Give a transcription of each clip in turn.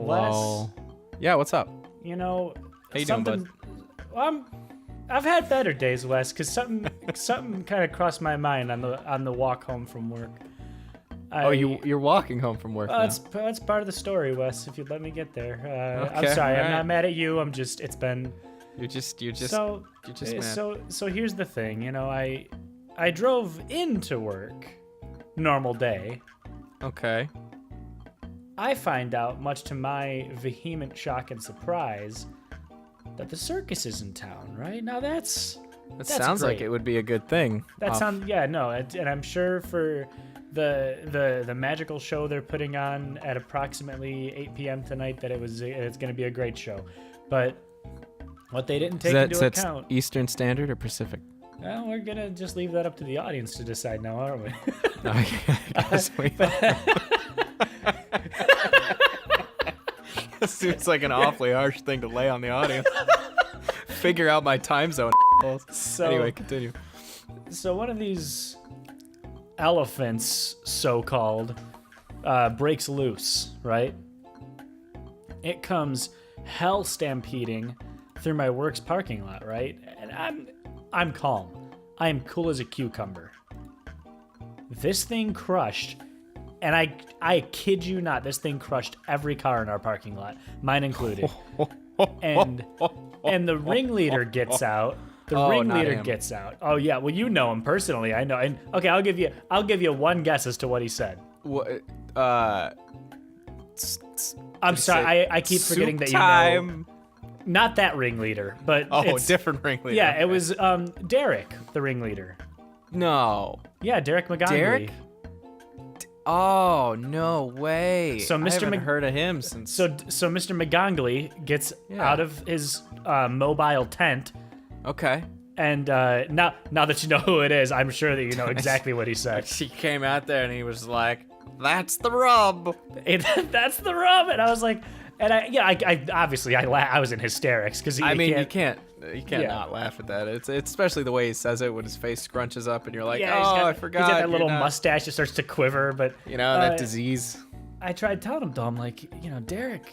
Hello. Wes, Yeah, what's up? you know, How you doing, something. I've had better days, Wes, because something kind of crossed my mind on the walk home from work. You're walking home from work now. That's part of the story, Wes. If you'd let me get there. I'm Okay, sorry. I'm alright. not mad at you. It's been. You're just mad. So here's the thing. You know, I drove into work, normal day. Okay. I find out, much to my vehement shock and surprise, that the circus is in town. Right now, That that's sounds like great. it would be a good thing. That sounds and I'm sure for the magical show they're putting on at approximately 8 p.m. tonight that it's going to be a great show. But what they didn't take into account. Eastern Standard or Pacific? Well, we're gonna just leave that up to the audience to decide now, aren't we? I guess we It seems like an awfully harsh thing to lay on the audience. Figure out my time zone. Anyway, continue. So one of these elephants, so-called, breaks loose, right? It comes hell stampeding through my work's parking lot, right? And I'm calm. I am cool as a cucumber. This thing crushed, and I kid you not, this thing crushed every car in our parking lot, mine included. And the ringleader gets out. The ringleader gets out. Oh yeah, well you know him personally. I know. And okay, I'll give you one guess as to what he said. What? I'm sorry, I keep forgetting that you know. Not that ringleader, but different ringleader. Yeah, it was Derek, the ringleader. No. Yeah, Derek McGonaghy. Derek? Oh, no way. So I haven't heard of him since. So Mr. McGonaghy gets out of his mobile tent. Okay. And now that you know who it is, I'm sure that you know exactly what he said. He came out there and he was like, "That's the rub." That's the rub. And I was like, I obviously I was in hysterics because you can't not laugh at that. It's especially the way he says it when his face scrunches up and you're like, I forgot. He's got that little mustache that starts to quiver, but that disease. I tried telling him though, I'm like, Derek,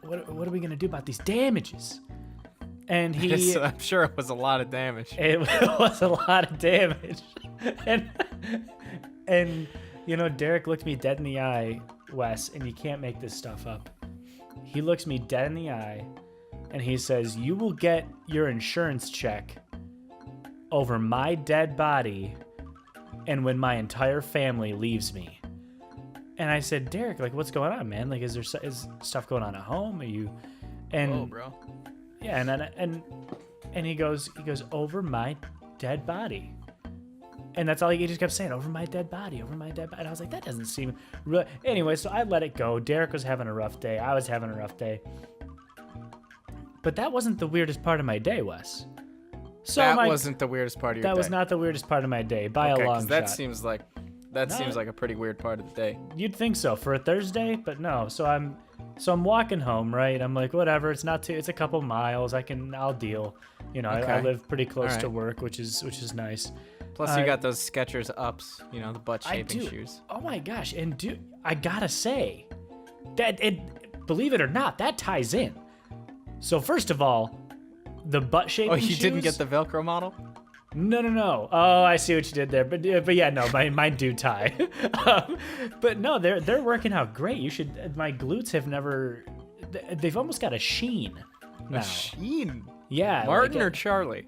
what are we gonna do about these damages? And I'm sure it was a lot of damage. It was a lot of damage, and Derek looked me dead in the eye, Wes, and you can't make this stuff up. He looks me dead in the eye, and he says, "You will get your insurance check over my dead body, and when my entire family leaves me." And I said, "Derek, like, what's going on, man? Like, is stuff going on at home? Are you?" And oh, bro. Yeah, and he goes over my dead body. And that's all he just kept saying, over my dead body. And I was like, that doesn't seem real. Anyway, so I let it go. Derek was having a rough day. I was having a rough day. But that wasn't the weirdest part of my day, Wes. Wasn't the weirdest part of your day. That was not the weirdest part of my day by a long shot. That seems like a pretty weird part of the day. You'd think so for a Thursday, but no. So I'm walking home, right? I'm like, whatever. It's a couple miles. I'll deal. Okay. I live pretty close to work, which is nice. Plus, you got those Skechers ups, the butt shaping shoes. Oh my gosh! And I gotta say, that believe it or not, that ties in. So first of all, the butt shaping shoes. Oh, you didn't get the Velcro model? No. Oh, I see what you did there. But yeah, no, mine do tie. But no, they're working out great. My glutes have never. They've almost got a sheen now. A sheen? Yeah. Martin or Charlie?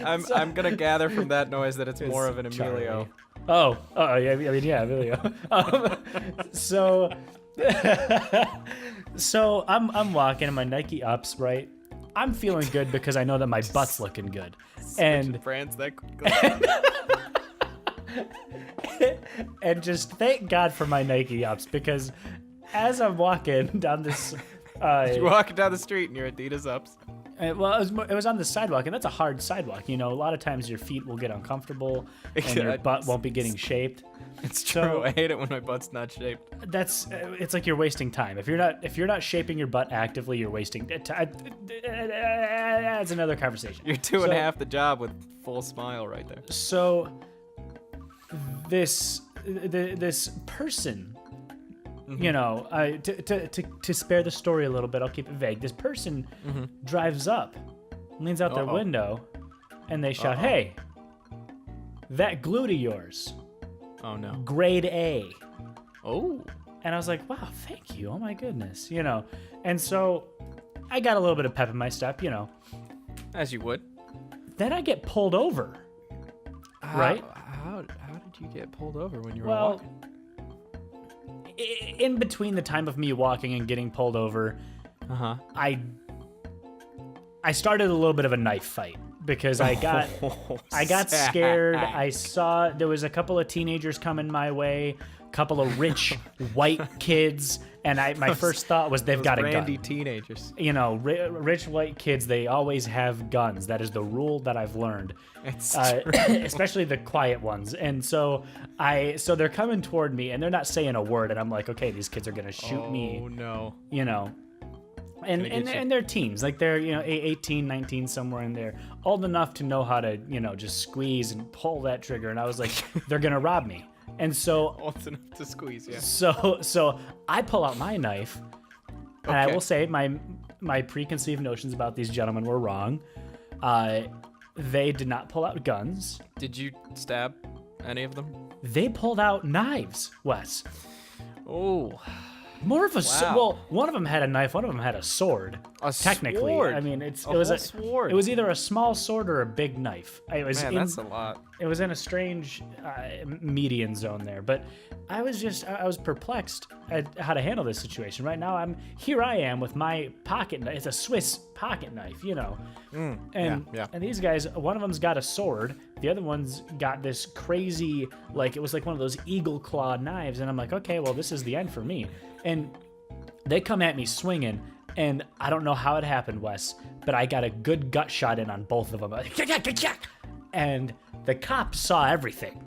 I'm gonna gather from that noise that it's more of an Emilio. Charlie. Oh, yeah. I mean, yeah, Emilio. So I'm walking in my Nike ups, right? I'm feeling good because I know that my butt's looking good. And brands that quickly. And just thank God for my Nike ups, because as I'm walking down this you're walking down the street in your Adidas ups. Well, it was on the sidewalk, and that's a hard sidewalk. A lot of times your feet will get uncomfortable and your butt won't be getting shaped. It's true. I hate it when my butt's not shaped. It's like you're wasting time. If you're not shaping your butt actively, you're wasting time. That's another conversation. You're doing half the job with full smile right there. So this person, you know, to spare the story a little bit, I'll keep it vague. This person drives up, leans out their window, and they shout, "Hey, that glue to yours. Oh no. Grade A." Oh. And I was like, wow, thank you. Oh my goodness, you know. And so I got a little bit of pep in my step, you know. As you would. Then I get pulled over. Right? How did you get pulled over when you were Well, walking? In between the time of me walking and getting pulled over, I started a little bit of a knife fight because I got scared. I saw there was a couple of teenagers coming my way, a couple of rich white kids, and my first thought was they've got a gun. Randy teenagers. You know, rich white kids, they always have guns. That is the rule that I've learned. It's especially the quiet ones. And so they're coming toward me and they're not saying a word, and I'm like, okay, these kids are gonna shoot me. Oh no. You know. And they're teens, like they're, you know, 18, 19, somewhere in there, old enough to know how to, you know, just squeeze and pull that trigger. And I was like, they're gonna rob me. And so old enough to squeeze, yeah. So I pull out my knife, and I will say my preconceived notions about these gentlemen were wrong. They did not pull out guns. Did you stab any of them? They pulled out knives, Wes. Oh. More of a Wow. well, one of them had a knife, one of them had a sword. Technically, sword. I mean, it was was a sword. It was either a small sword or a big knife. That's a lot. It was in a strange median zone there, but I was perplexed at how to handle this situation. Right now, I am with my pocket knife. It's a Swiss pocket knife, you know. And these guys, one of them's got a sword, the other one's got this crazy, like it was like one of those eagle claw knives, and I'm like, okay, well, this is the end for me. And they come at me swinging, and I don't know how it happened, Wes, but I got a good gut shot in on both of them. And the cops saw everything.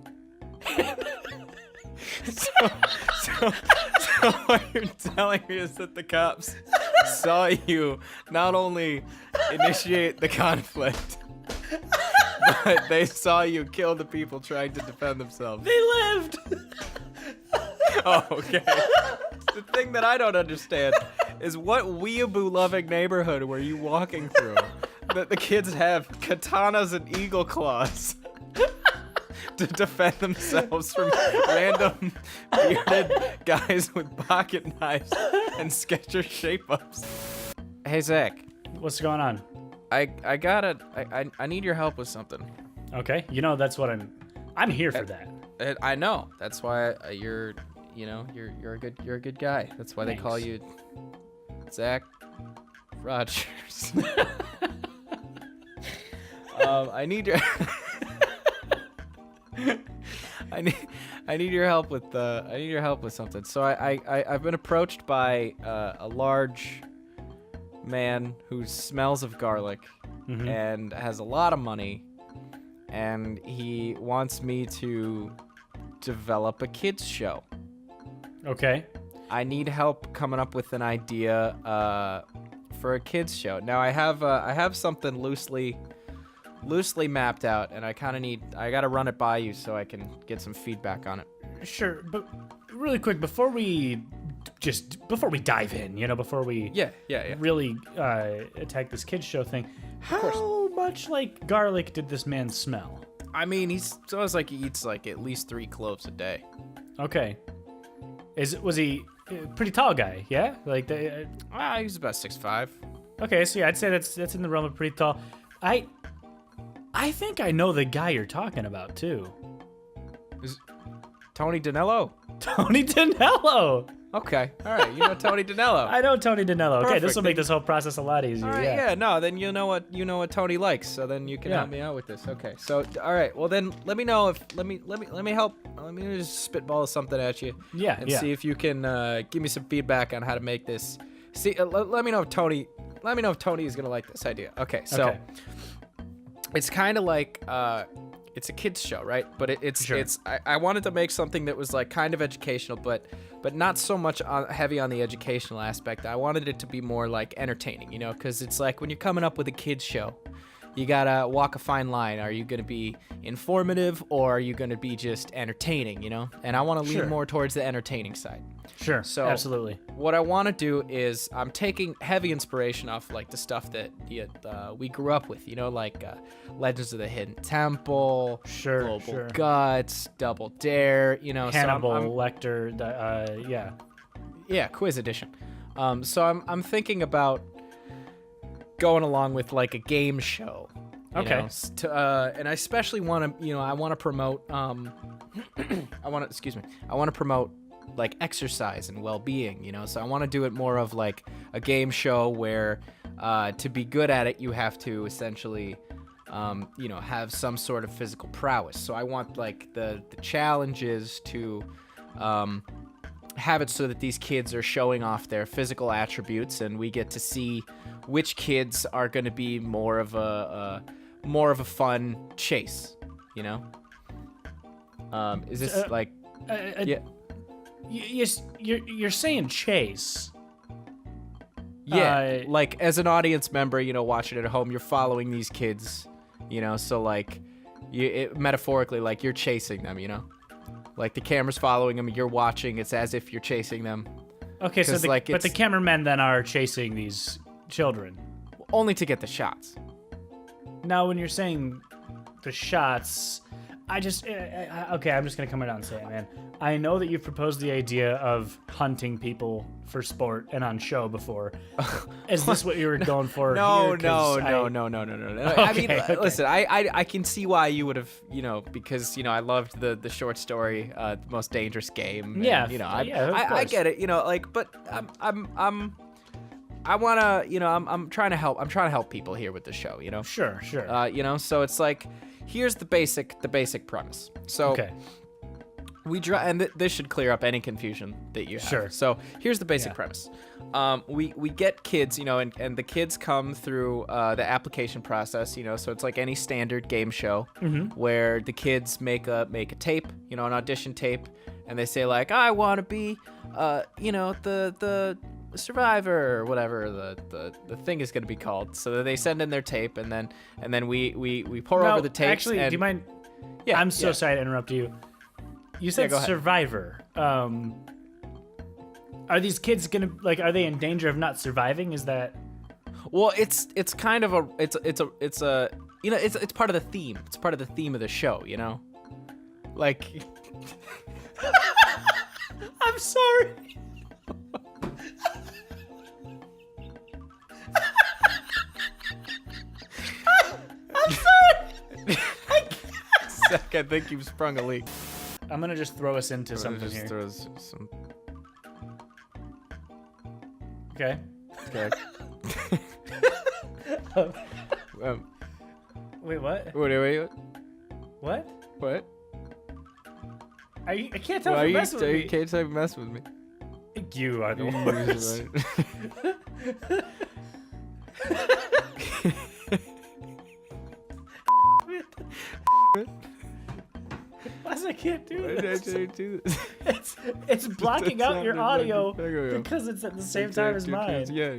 So what you're telling me is that the cops saw you not only initiate the conflict, but they saw you kill the people trying to defend themselves. They lived! Oh, okay. The thing that I don't understand is what weeaboo-loving neighborhood were you walking through that the kids have katanas and eagle claws to defend themselves from random bearded guys with pocket knives and Skechers shape-ups. Hey, Zach. What's going on? I need your help with something. Okay, you know that's what I'm here for that. I know. That's why you're a good guy. That's why Thanks. they call you Zach Rogers. I need your I need your help with something. So I've been approached by a large man who smells of garlic and has a lot of money, and he wants me to develop a kids show. Okay. I need help coming up with an idea for a kids show. Now I have something loosely mapped out, and I got to run it by you so I can get some feedback on it. Sure, but really quick before we dive in, before we really attack this kids show thing, how much like garlic did this man smell? I mean, he smells like he eats like at least 3 cloves a day. Okay. Was he a pretty tall guy? Yeah, like he's about 6'5". Okay, so yeah, I'd say that's in the realm of pretty tall. I think I know the guy you're talking about too. Is Tony Danello? Tony Danello. Okay, all right. You know Tony Danello. I know Tony Danello. Okay, this will Perfect. make this whole process a lot easier. All right, yeah. no, then you know what Tony likes, so then you can help me out with this. Okay, so all right, well then let me know if let me help. Let me just spitball something at you. Yeah, and see if you can give me some feedback on how to make this. See, let me know if Tony is gonna like this idea. Okay, so it's kind of like it's a kids show, right? But I wanted to make something that was like kind of educational, but not so much heavy on the educational aspect. I wanted it to be more like entertaining, because it's like when you're coming up with a kids show, you gotta walk a fine line. Are you gonna be informative or are you gonna be just entertaining? You know, and I want to Sure. lean more towards the entertaining side. Sure. So Absolutely. what I want to do is I'm taking heavy inspiration off like the stuff that we grew up with, you know, like Legends of the Hidden Temple, Sure. Global Sure. Guts, Double Dare, you know. Hannibal so I'm, Lecter. Yeah. yeah, quiz edition. So I'm thinking about going along with like a game show. You Okay. know, and I especially want to, you know, I want to promote. I want to promote like exercise and well-being. You know, so I want to do it more of like a game show where, to be good at it, you have to essentially, you know, have some sort of physical prowess. So I want like the challenges to, have it so that these kids are showing off their physical attributes, and we get to see which kids are going to be more of a fun chase. You know, is this like yeah? You're saying chase. Yeah, like as an audience member, you know, watching it at home, you're following these kids, you know, so like, metaphorically, like you're chasing them, you know, like the camera's following them, you're watching. It's as if you're chasing them. Okay, so but the cameramen then are chasing these children. Only to get the shots. Now, when you're saying the shots, I just okay. I'm just gonna come right out and say it, man. I know that you've proposed the idea of hunting people for sport and on show before. Is this what you were going for? No. here? I mean, Okay. listen, I can see why you would have, you know, because, you know, I loved the short story, The Most Dangerous Game. And, Yeah, you know, of I course. get it, you know, like, but I wanna, you know, I'm trying to help people here with the show, you know. Sure. You know, so it's like, here's the basic premise. So Okay. This should clear up any confusion that you have. Sure. So here's the basic Yeah. premise. We get kids, you know, and the kids come through the application process, you know, so it's like any standard game show where the kids make a tape, you know, an audition tape, and they say like, I want to be, you know, the survivor or whatever the thing is going to be called. So they send in their tape, and then we pour over the tapes. Actually, and, do you mind? Yeah, I'm so sorry to interrupt you. You said go ahead. survivor. Are these kids gonna are they in danger of not surviving? Is that? Well, it's kind of it's a you know, it's part of the theme. It's part of the theme of the show, you know? Like I'm sorry. I'm sorry. Zach, I think you've sprung a leak. I'm gonna just throw us into something Just here. throws some. Okay. Okay. Wait, what? Wait. What? What? Are you? I can't tell Why if are you're you? messing with You me. can't say mess with me. You are the worst. I can't do Why did I this. do this? It's blocking out your sounded audio like a- because it's at the same time as mine. Yeah.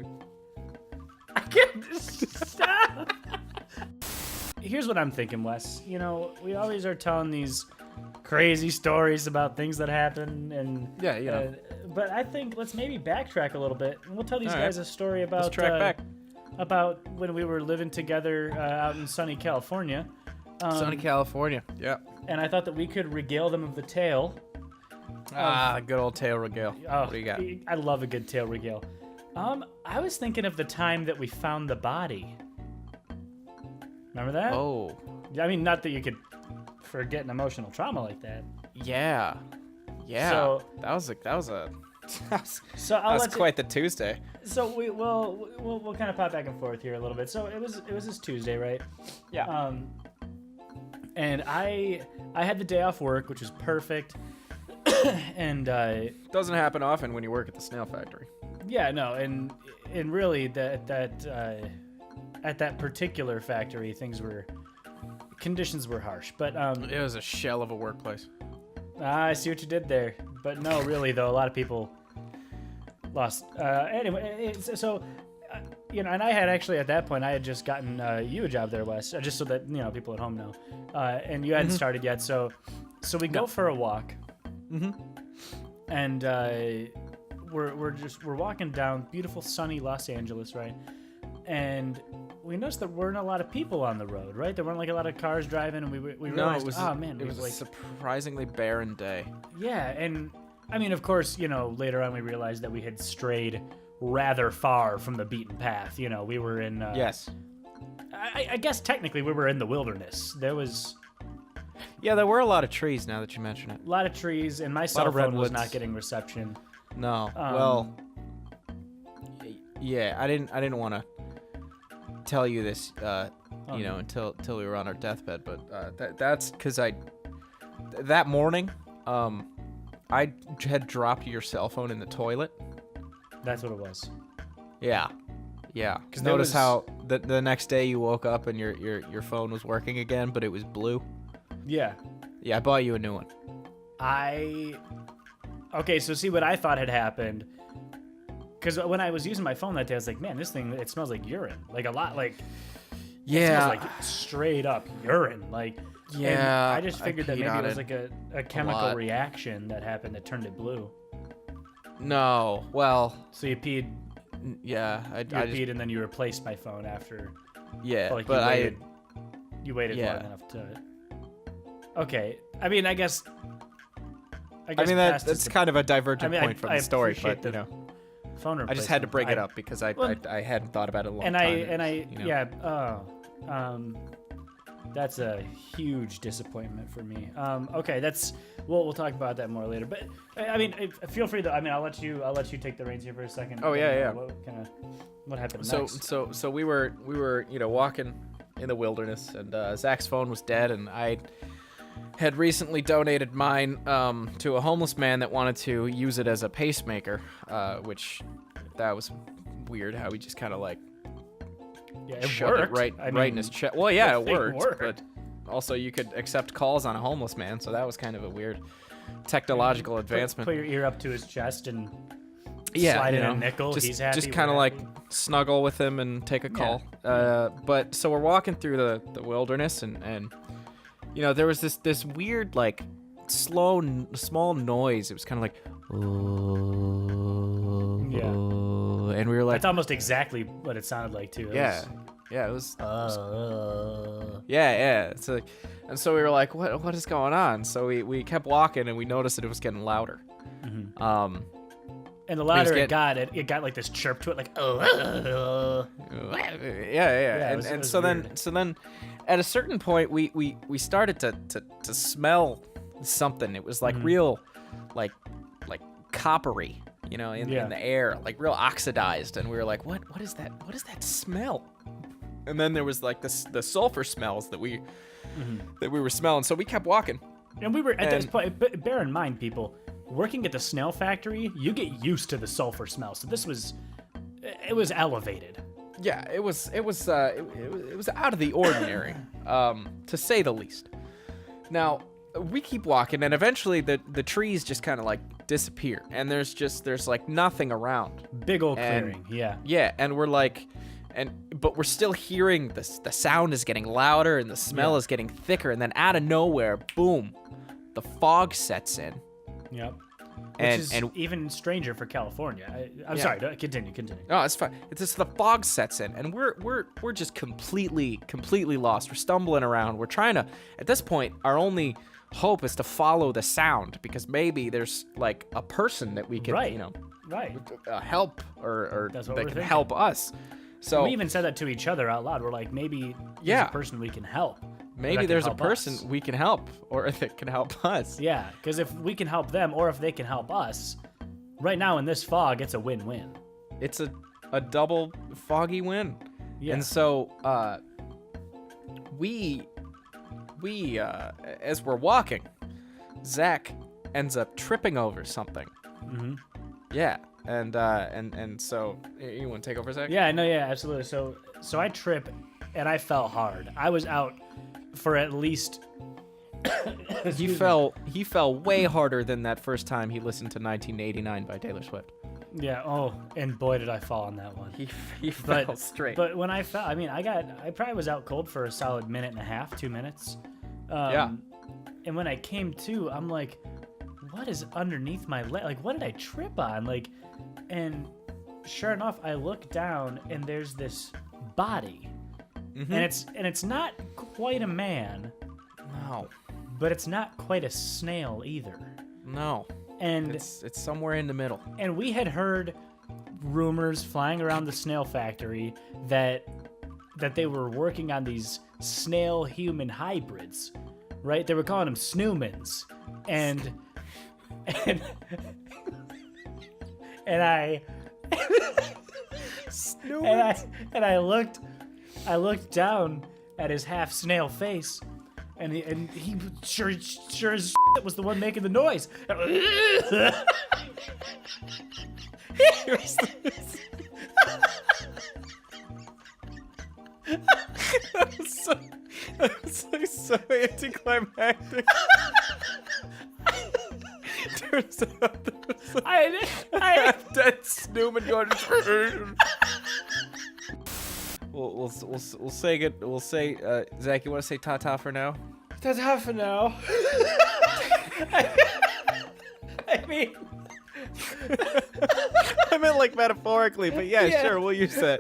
I can't stop. Here's what I'm thinking, Wes. You know, we always are telling these crazy stories about things that happen, and Yeah, you know. but I think let's maybe backtrack a little bit, and we'll tell these All right. guys a story about Let's track back. about when we were living together out in sunny California. Sunny California. Yeah. And I thought that we could regale them of the tale. Good old tail regale. Oh, What do you got? I love a good tale regale. I was thinking of the time that we found the body. Remember that? Oh. I mean, not that you could forget an emotional trauma like that. Yeah. Yeah. So- that was So I'll let you- quite the Tuesday. So we'll kind of pop back and forth here a little bit. So it was this Tuesday, right? Yeah. And I had the day off work, which was perfect. And Doesn't happen often when you work at the snail factory. yeah, no, and really that at that particular factory, conditions were harsh. But It was a shell of a workplace. I see what you did there. But no, really though, a lot of people lost. Anyway, so you know, and I had actually at that point I had just gotten you a job there, Wes, just so that people at home know, and you hadn't started yet. So we go for a walk, and we're walking down beautiful sunny Los Angeles, right? And we noticed there weren't a lot of people on the road, right? There weren't like a lot of cars driving, and we realized, it was a surprisingly barren day. Yeah, and I mean, of course, later on we realized that we had strayed rather far from the beaten path. We were in. Yes. I guess technically we were in the wilderness. There was. Yeah, there were a lot of trees. Now that you mention it, a lot of trees, and my cell phone was not getting reception. No. Well. Yeah, I didn't want to tell you this, until we were on our deathbed. But that's because that morning, I had dropped your cell phone in the toilet. That's what it was. Yeah. Because notice how the next day you woke up and your phone was working again, but it was blue. Yeah. Yeah, I bought you a new one. Okay, so see what I thought had happened. Because when I was using my phone that day, I was like, man, this thing, it smells like urine. Like a lot, like... Yeah. It smells like straight up urine. Like... Yeah. I just figured that maybe it was like a chemical reaction that happened that turned it blue. No. Well... So you peed... Yeah. I peed and then you replaced my phone after... Yeah, like but you waited long enough to... Okay. I mean, I guess that's kind of a divergent point from the story, but, phone replacement. I just had to bring it up because I hadn't thought about it a long time. That's a huge disappointment for me. Okay, we'll talk about that more later. But I mean, feel free to. I mean, I'll let you take the reins here for a second. Oh yeah. What happened next? So we were walking in the wilderness, and Zach's phone was dead, and I had recently donated mine to a homeless man that wanted to use it as a pacemaker, which that was weird how he just kind of like shoved it right in his chest. Well, yeah, it worked, but also you could accept calls on a homeless man, so that was kind of a weird technological advancement. Put your ear up to his chest and slide in a nickel. He's happy. Just kind of like snuggle with him and take a call. But so we're walking through the wilderness, and there was this weird like small noise. It was kind of like, and we were like, that's almost exactly what it sounded like too. It was. Yeah. So we were like, what is going on? So we kept walking, and we noticed that it was getting louder. Mm-hmm. And the louder it got like this chirp to it, like yeah. And so then, at a certain point, we started to smell something. It was like real, like coppery, in the air, like real oxidized. And we were like, what is that? What is that smell? And then there was like the sulfur smells that we were smelling. So we kept walking. And we were at this point. Bear in mind, people, working at the snail factory, you get used to the sulfur smell. So it was elevated. Yeah, it was out of the ordinary, to say the least. Now we keep walking, and eventually the trees just kind of like disappear, and there's like nothing around. Big old clearing. Yeah, and we're like, but we're still hearing the sound is getting louder, and the smell is getting thicker, and then out of nowhere, boom, the fog sets in. Yep. Which is even stranger for California. I'm sorry. Continue. No, it's fine. It's just the fog sets in, and we're just completely lost. We're stumbling around. We're trying to. At this point, our only hope is to follow the sound, because maybe there's like a person that we can, help or that can help us. So we even said that to each other out loud. We're like, maybe there's a person we can help. Maybe there's a person we can help, or that can help us. Yeah, because if we can help them, or if they can help us, right now in this fog, it's a win-win. It's a double foggy win. Yeah. And so we as we're walking, Zach ends up tripping over something. Mm-hmm. Yeah. And so you want to take over, Zach? Yeah, no, yeah, absolutely. So I trip, and I fell hard. I was out for at least. He fell way harder than that first time he listened to 1989 by Taylor Swift. Yeah. Oh, and boy, did I fall on that one. He fell straight. But when I fell, I mean, I probably was out cold for a solid minute and a half, 2 minutes. Yeah. And when I came to, I'm like, what is underneath my leg? Like, what did I trip on? Like, and sure enough, I look down and there's this body, and it's not quite a man. No. But it's not quite a snail either. No. And it's somewhere in the middle. And we had heard rumors flying around the snail factory that they were working on these snail-human hybrids, right? They were calling them snoomans. And I and I looked down at his half snail face, and he sure as shit was the one making the noise. That was like so anticlimactic. Turns out there was a half-dead Snowman going. We'll say good. We'll say, Zach, you want to say ta-ta for now? Ta-ta for now. I mean, I meant like metaphorically, but yeah, sure, we'll use that.